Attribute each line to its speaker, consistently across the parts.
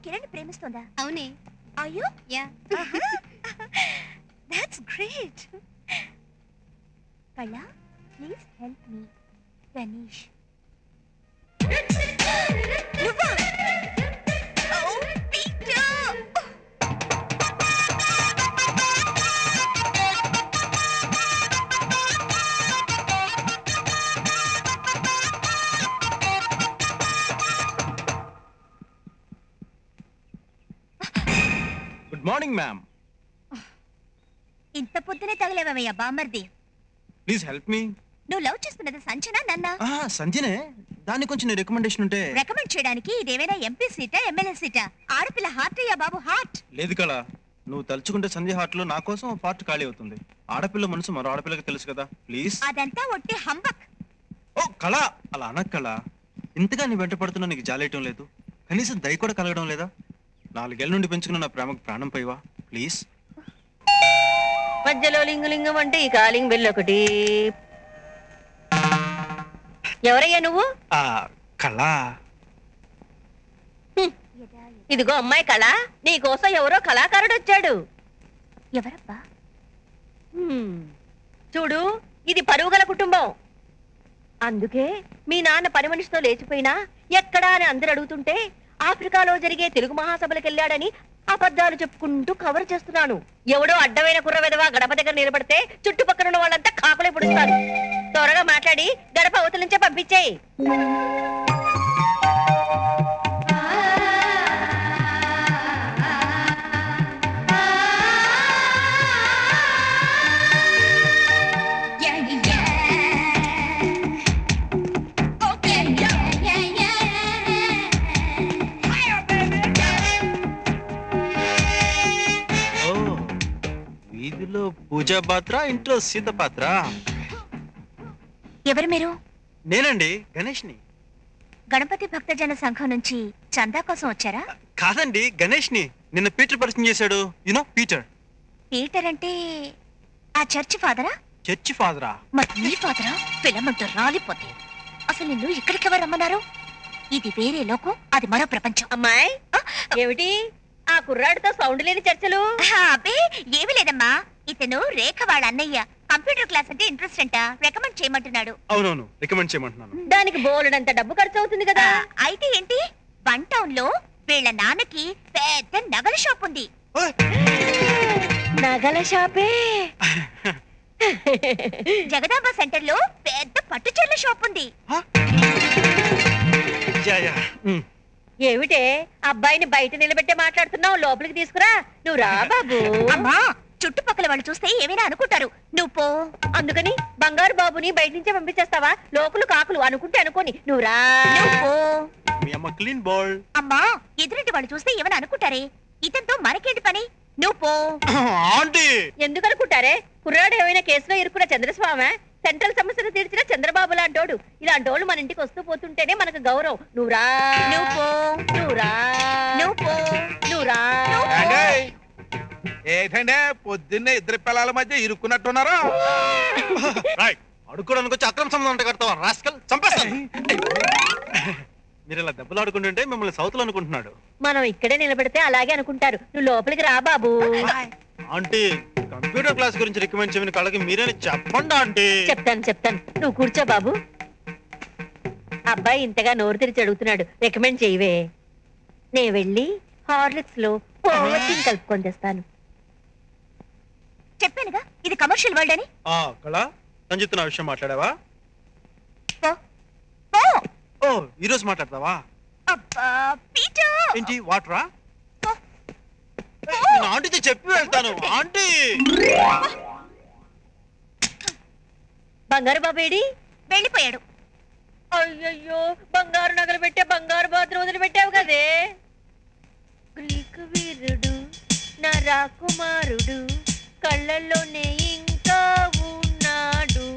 Speaker 1: కిరణ్ ప్రేమిస్తుందా?
Speaker 2: అవునే.
Speaker 1: Are you?
Speaker 2: Yeah.
Speaker 1: That's great. Kala, please help me. Ganesh. Nuva! Oh, Peter!
Speaker 3: Good morning, ma'am.
Speaker 1: ఇంత పొద్దునే తగలేవయ్యా బామర్ది.
Speaker 3: Please help me.
Speaker 1: నువ్వు love చేస్తున్నది సంజనా నన్నా?
Speaker 3: సంజనే. దాని కొంచెం రికమెండేషన్ ఉంటే.
Speaker 1: రికమెండ్ చేయడానికి ఇదేమైనా ఎంపీ సీటా ఎమ్మెల్యే సీటా? ఆడపిల్ల హార్ట్ అయ్యా బాబు, హార్ట్.
Speaker 3: లేదు కళ, నువ్వు తలుచుకుంటే సంజయ్ హార్ట్ లో నా కోసం పార్ట్ ఖాళీ అవుతుంది. ఆడపిల్ల మనసు మరో ఆడపిల్లకి తెలుసు కదా, ప్లీజ్.
Speaker 1: అదంతా ఒట్టి హంబక్.
Speaker 3: ఓ కళ, అలా అనక్ కళ. ఇంతగా నీ వెంట పడుతున్నా నీకు జాలేయటం లేదు, కనీసం దయ కూడా కలగడం లేదా? 4 ఏళ్ళ నుండి పెంచుకున్న నా ప్రేమకు ప్రాణం పైవా, ప్లీజ్.
Speaker 4: మధ్యలో లింగులింగం అంటే ఈ కాలింగ్ బెల్ ఒకటి. ఎవరయ్యా నువ్వు?
Speaker 3: కళ.
Speaker 4: ఇదిగో అమ్మాయి కళ, నీ కోసం ఎవరో కళాకారుడు వచ్చాడు.
Speaker 1: ఎవరబ్బా?
Speaker 4: చూడు, ఇది పరువుగల కుటుంబం. అందుకే మీ నాన్న పని మనిషితో లేచిపోయినా ఎక్కడా అని అందరు అడుగుతుంటే ఆఫ్రికాలో జరిగే తెలుగు మహాసభలకు వెళ్ళాడని అబద్ధాలు చెప్పుకుంటూ కవర్ చేస్తున్నాను. ఎవడో అడ్డమైన కుర్రవెదవా గడప దగ్గర నిలబడితే చుట్టుపక్కల ఉన్న వాళ్ళంతా కాకులే పుడుస్తారు. త్వరగా మాట్లాడి గడప అవతల నుంచే పంపించేయి.
Speaker 3: వీధిలో పూజా పాత్ర, ఇంట్లో సీత పాత్ర.
Speaker 1: ఎవరు మీరు?
Speaker 3: నేనండి, గణేష్ ని.
Speaker 1: గణపతి భక్తజన సంఘం నుంచి చందా కోసం వచ్చారా?
Speaker 3: కాదండి, గణేష్ ని. నిన్న పీటర్ పరిచయం చేశాడు. You know Peter.
Speaker 1: పీటర్ అంటే ఆ చర్చి ఫాదరా?
Speaker 3: చర్చి ఫాదరా?
Speaker 1: మరి నీ ఫాదరా? పిల్లమంటూ రాలిపోతే అసలు నిన్ను ఇక్కడికి ఎవరు రమ్మన్నారు? ఇది వేరే లోకం, అది మరో ప్రపంచం.
Speaker 4: అమ్మాయి, ఏమిటి ఆ కుర్రాడితో సౌండ్ లేని చర్చలు?
Speaker 1: అబ్బే ఏమి లేదమ్మా, ఇతను రేఖ వాళ్ళ అన్నయ్య. కంప్యూటర్ క్లాస్ అంటే ఇంట్రెస్ట్ అంట, రికమెండ్ చేయమంటున్నాడు.
Speaker 3: అవునవును, రికమెండ్ చేయమంటున్నాను.
Speaker 4: దానికి బోలెడంత డబ్బు ఖర్చు అవుతుంది కదా.
Speaker 1: అయితే ఏంటి, 1 టౌన్ లో వీళ్ళ నాన్నకి పెద్ద నగల షాప్ ఉంది.
Speaker 4: నగల షాపే?
Speaker 1: జగదాంబ సెంటర్ లో పెద్ద పట్టుచీరల షాప్ ఉంది.
Speaker 4: ఏమిటే అబ్బాయిని బయట నిలబెట్టే మాట్లాడుతున్నావు? లోపలికి తీసుకురా. నువ్వు రా బాబు.
Speaker 1: అమ్మా, చుట్టుపక్కల వాళ్ళు చూస్తే ఏమైనా అనుకుంటారు, నువ్వు పో.
Speaker 4: అందుకని బంగారు బాబుని బయట నుంచే పంపించేస్తావా? లోకులు కాకులు అనుకుంటే అనుకోని, నువ్వు రా.
Speaker 1: అమ్మా, ఎదురింటి వాళ్ళు చూస్తే ఏమైనా అనుకుంటారే, ఇతనితో మనకేంటి పని, నువ్వు పో.
Speaker 4: ఎందుకు అనుకుంటారే? కుర్రాడు ఏమైనా కేసులో ఇరుక్కున్న చంద్రస్వామి, సెంట్రల్ సమస్యను తీర్చిన చంద్రబాబు లాంటోడు. ఇలాంటోళ్ళు మన ఇంటికి వస్తూ పోతుంటేనే మనకు గౌరవం. నువ్వురా, నువ్వురా, నువ్వురా.
Speaker 5: ఏంటంటే పొద్దున్నే ఇద్దరు పిల్లల మధ్య ఇరుక్కున్నట్టున్నారా?
Speaker 3: అడుక్కోడానికి వచ్చి అక్రమ సంబంధం అంటే కడతావా రాస్కల్? చంపేస్తాను. మీరు ఇలా దెబ్బలు ఆడుకుంటుంటే మిమ్మల్ని సౌతులు అనుకుంటున్నాడు.
Speaker 4: మనం ఇక్కడే నిలబెడితే అలాగే అనుకుంటారు. నువ్వు లోపలికి రా బాబు.
Speaker 3: ఆంటీ, కంప్యూటర్ క్లాస్ గురించి రికమెండ్ చేయమని కళ్ళకి మీరేనే చెప్పండి ఆంటీ.
Speaker 4: చెప్తాను. నువ్వు కూర్చో బాబు. అబ్బాయి ఇంతగా నోరు తెరిచి అడుగుతున్నాడు, రికమెండ్ చేయవే. నే వెళ్ళి హార్లిక్స్ లో ఓవర్ కలుపుకొని తెస్తాను.
Speaker 1: చెప్పానుగా ఇది కమర్షియల్ వరల్డ్ అని.
Speaker 3: కళ, సంజిత్ నా విషయం మాట్లాడావా? ఓ, ఈ రోజు మాట్లాడతావా? ఏంటి వాటరా? ఆంటీతో చెప్పి వెళ్తాను. ఆంటీ,
Speaker 4: బంగారు బాబేడి?
Speaker 1: వెళ్ళిపోయాడు.
Speaker 4: అయ్యయ్యో, బంగారు నగలు పెట్టే బంగారు బాత్రూమ్ వదిలిపెట్టావు కదే. గ్రీకు వీరుడు నా రాకుమారుడు, కళ్ళల్లోనే ఇంకా ఉన్నాడు.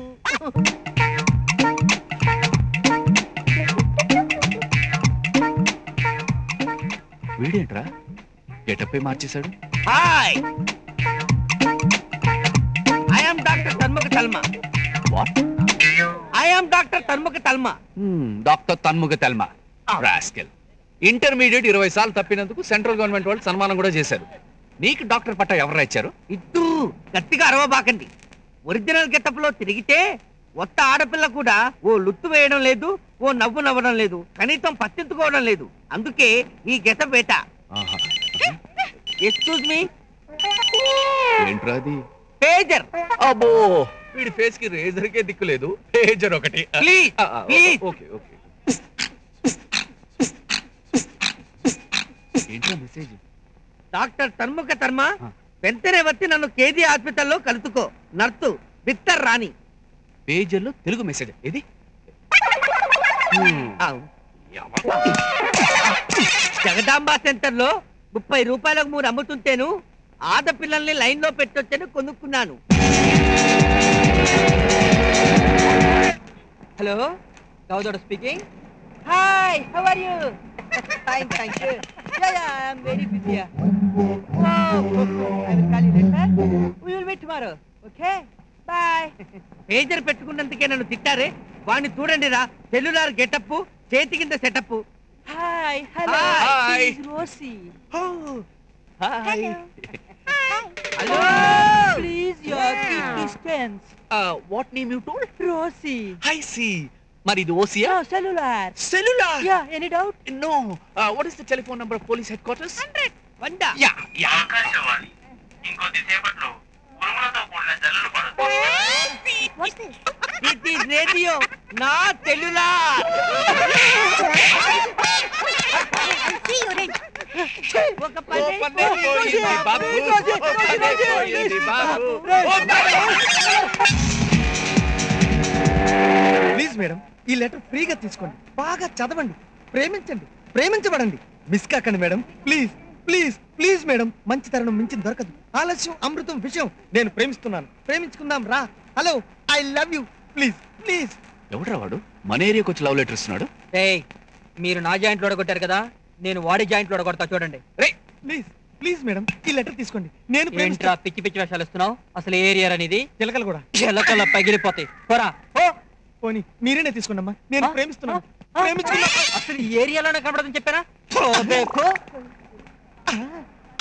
Speaker 6: వీడేంట్రా గెటప్ మార్చేశాడు?
Speaker 5: హాయ్, ఐ యామ్ డాక్టర్
Speaker 2: తల్మా.
Speaker 6: వాట్?
Speaker 2: ఐ ఆమ్ డాక్టర్ తన్ముఖ తల్మా.
Speaker 6: డాక్టర్ తన్ముఖ తెల్మా. రాస్కెల్. ఇంటర్మీడియట్ 20 సార్లు తప్పినందుకు సెంట్రల్ గవర్నమెంట్ వాళ్ళు సన్మానం కూడా చేశారు. నీకు డాక్టర్ పట్టా ఎవరు ఇచ్చారు?
Speaker 2: ఇద్దూ గట్టిగా అరవబాకండి. ఒరిజినల్ గెటప్ లో తిరిగితే ఒక్క ఆడపిల్ల కూడా ఓ లుట్టు వేయడం లేదు, ఓ నవ్వు నవ్వడం లేదు, కనీసం పత్తించుకోవడం లేదు. అందుకే ఈ గెటప్ వేట. Excuse me.
Speaker 6: ఏంట్రా అది?
Speaker 2: పేజర్.
Speaker 6: అబ్బో, వీడి ఫేస్ కి రేజర్ కే దిక్కు లేదు, పేజర్ ఒకటి.
Speaker 2: Please please.
Speaker 6: Okay okay. ఏంట్రా మెసేజ్?
Speaker 2: డాక్టర్ తన్ముఖ తర్మ వెంటనే వచ్చి నన్ను కేజీ హాస్పిటల్లో కలుసుకో. నర్సు విక్టర్ రాణి.
Speaker 6: పేజర్లో తెలుగు మెసేజ్ ఇది.
Speaker 2: జగదాంబ సెంటర్ లో 30 రూపాయలకు 3 అమ్ముతుంటేను ఆడపిల్లల్ని లైన్ లో పెట్టొచ్చని కొనుక్కున్నాను. హలో, గౌదోడ speaking. Hi, how are you? Fine, thank you. Yeah I am very busy. I will call you later. We will meet tomorrow. Okay, bye. Pager పెట్టుకున్నందుకే నన్ను తిట్టారే. వాణ్ణి చూడండి రా, సెల్యులార్ గెటప్, చేతి కింద setup. Hi, hello,
Speaker 6: hi.
Speaker 2: Rosie.
Speaker 6: Hi.
Speaker 2: Hello, please your keep distance.
Speaker 6: What name you told?
Speaker 2: Rosie.
Speaker 6: I see. మరి ఇది ఓసియా?
Speaker 2: Cellular.
Speaker 6: Cellular?
Speaker 2: Yeah, any doubt?
Speaker 6: No. What is the telephone number of police headquarters?
Speaker 2: 100. 100.
Speaker 6: Yeah, yeah.
Speaker 7: Akashvani ఇంకొద్ది సేపట్లో ఉరుములతో కూడిన జల్లులు పడతాయి.
Speaker 2: It is radio, not cellular. ఒక పని
Speaker 6: పోయింది బాబు. పోయింది బాబు.
Speaker 8: ప్లీజ్ మేడం, ఈ లెటర్ ఫ్రీగా తీసుకోండి, బాగా చదవండి, ప్రేమించండి, ప్రేమించబడండి. మిస్ కాకండి madam, please please please madam. మంచి తరుణం మించింది దొరకదు. ఆలస్యం అమృతం విషయం. నేను ప్రేమిస్తున్నాను, ప్రేమించుకుందాం రా. Hello, I love you. Please please.
Speaker 6: ఎవడ్రా వాడు మన ఏరియాకి వచ్చి లవ్ లెటర్ ఇస్తున్నాడు?
Speaker 2: ఏయ్, మీరు నా జాయింట్ లో కొట్టారు కదా, నేను వాడి జాయింట్ లో కొడతా చూడండి.
Speaker 8: ప్లీజ్ ప్లీజ్ మేడం, ఈ లెటర్ తీసుకోండి. నేను
Speaker 2: ఏంట్రా
Speaker 8: ప్రేమిస్తా.
Speaker 2: పిచ్చి పిచ్చి వేషాలు ఇస్తున్నావు? అసలు ఏరియా అనేది
Speaker 8: చిలకలు కూడా
Speaker 2: చిలకల పగిలిపోతాయి. పోరా ఓ.
Speaker 8: పోనీ మీరేనే తీసుకోండి అమ్మా. నేను ప్రేమిస్తున్నాను, ప్రేమించుకున్నా.
Speaker 2: అసలు ఈ ఏరియాలోనే కనబడదని చెప్పారా?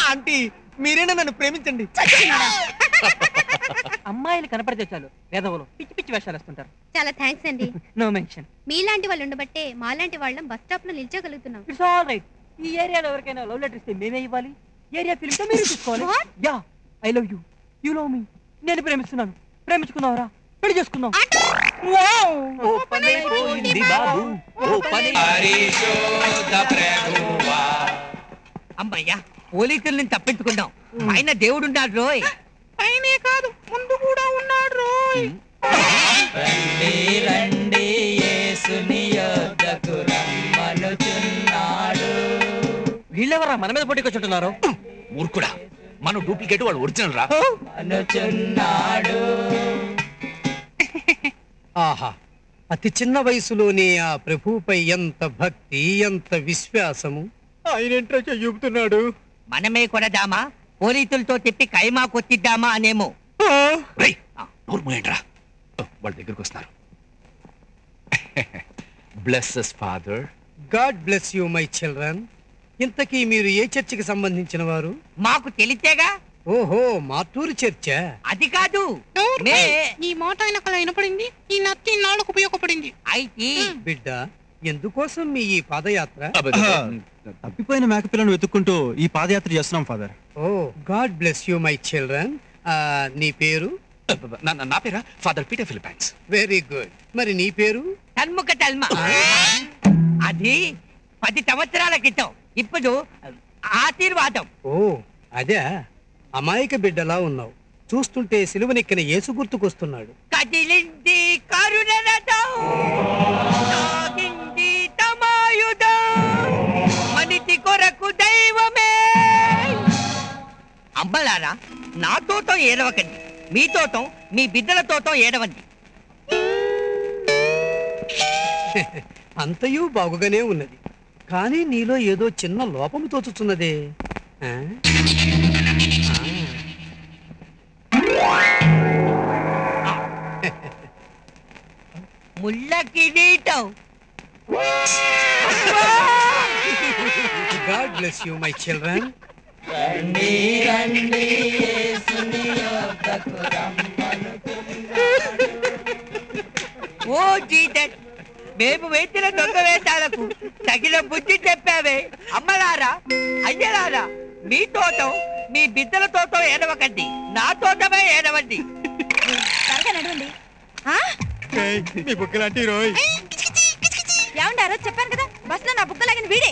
Speaker 8: ఆంటీ, మీరేనా నన్ను ప్రేమించండి.
Speaker 2: అమ్మాయిలు కనపడితే చాలు వేదవులు పిచ్చి పిచ్చి వేషాలు వేస్తుంటారు.
Speaker 9: చాలా థ్యాంక్స్ అండి.
Speaker 2: No mention.
Speaker 9: మీలాంటి వాళ్ళు ఉండబట్టే మాలాంటి వాళ్ళం బస్ స్టాప్ లో నిల్చోగలుగుతున్నాం.
Speaker 2: It's all right. ఈ ఏరియాలో ఎవరికైనా లవ్ లెటర్ ఇస్తే మేమే ఇవ్వాలి. ఏరియా ఫిల్మ్ తో మీరు తీసుకోవాలి. Yeah, I love you, you love మీ. నేను ప్రేమిస్తున్నాను, ప్రేమించుకుందాంరా, పెళ్లి చేసుకుందాం.
Speaker 6: ఓ పని పోయింది బాబు. ఓ పని.
Speaker 2: అమ్మయ్యా, పోలీసుల్ని తప్పించుకుందాం. ఆయన దేవుడున్నాడు రోయ్. ఆయనే కాదు, ముందు కూడా ఉన్నాడు రోయ్. రండి యేసుని యొద్దకు రమ్మనుచున్నాడు. వీళ్ళెవరా మన మీద పోటీకొచ్చుంటున్నారు?
Speaker 6: మూర్ఖుడా, మన డూప్లికేట్ వాడు ఒరిజినల్ రా.
Speaker 2: అనుచున్నాడు.
Speaker 10: ఆహా, అతి చిన్న వయసులోనే ఆ ప్రభువుపై ఎంత భక్తి, ఎంత విశ్వాసము.
Speaker 8: ఆయన ఏంట్రా చెయ్యుపుతున్నాడు?
Speaker 2: మనమే కొడదామా, పోలీసులతో చెప్పి కైమా కొట్టిద్దామా అనేమో.
Speaker 6: రేయ్, నోరు మూయండి రా. వాళ్ళ దగ్గరకు వస్తున్నారు. Bless us father.
Speaker 10: God bless you my children. ఇంతకీ మీరు ఏ చర్చికి సంబంధించిన వారు?
Speaker 2: మాకు తెలితేగా.
Speaker 10: ఓహో, మార్టూరు చర్చా?
Speaker 2: అది కాదు.
Speaker 11: ఈ మాట ఆయనకు వినపడింది, ఈ నత్తి నాళ్ళకు ఉపయోగపడింది.
Speaker 2: అయితే
Speaker 10: బిడ్డ, ఎందుకోసం మీ ఈ పాదయాత్ర?
Speaker 3: తప్పిపోయిన మేకపిల్లను వెతుక్కుంటూ ఈ పాదయాత్ర చేస్తున్నాం father.
Speaker 10: Oh, God bless you my children. నీ పేరు?
Speaker 6: నా పేరా father Peter Philippines.
Speaker 10: Very good. మరి నీ పేరు?
Speaker 2: తన్ముఖ తల్మ. అది 10 సంవత్సరాల క్రితం. ఇప్పుడు ఆశీర్వాదం.
Speaker 10: ఓ, అదే. అమాయక బిడ్డలా ఉన్నావు. చూస్తుంటే సిలువనెక్కిన యేసు గుర్తుకొస్తున్నాడు.
Speaker 2: కదిలింది కరుణ రథం, సాగింది తమాయుధం, మనిషి కొరకు దైవమే. అమ్మలారా, నా తోటం ఏడవకండి, మీ తోటం మీ బిడ్డల తోటం ఏడవండి.
Speaker 10: అంతయూ బాగుగానే ఉన్నది, కానీ నీలో ఏదో చిన్న లోపము తోచుతున్నదే. ఆ?
Speaker 2: ముళ్ళ కిరీటం.
Speaker 10: God bless you my children.
Speaker 2: Oh Jesus, మేము వేసిన దొంగ వేషాలకు తగిన బుద్ధి చెప్పావే. అమ్మలారా, అయ్యలారా, మీ తోటం మీ బిడ్డల తోటం ఏడవకండి, నా తోటమే ఏడవండి.
Speaker 1: త్వరగా నడవండి.
Speaker 8: మీ బుక్ లాంటి రోయ్.
Speaker 1: ఏమంటారో చెప్పాను కదా, బస్ లో నా బుక్క లాగిన వీడే.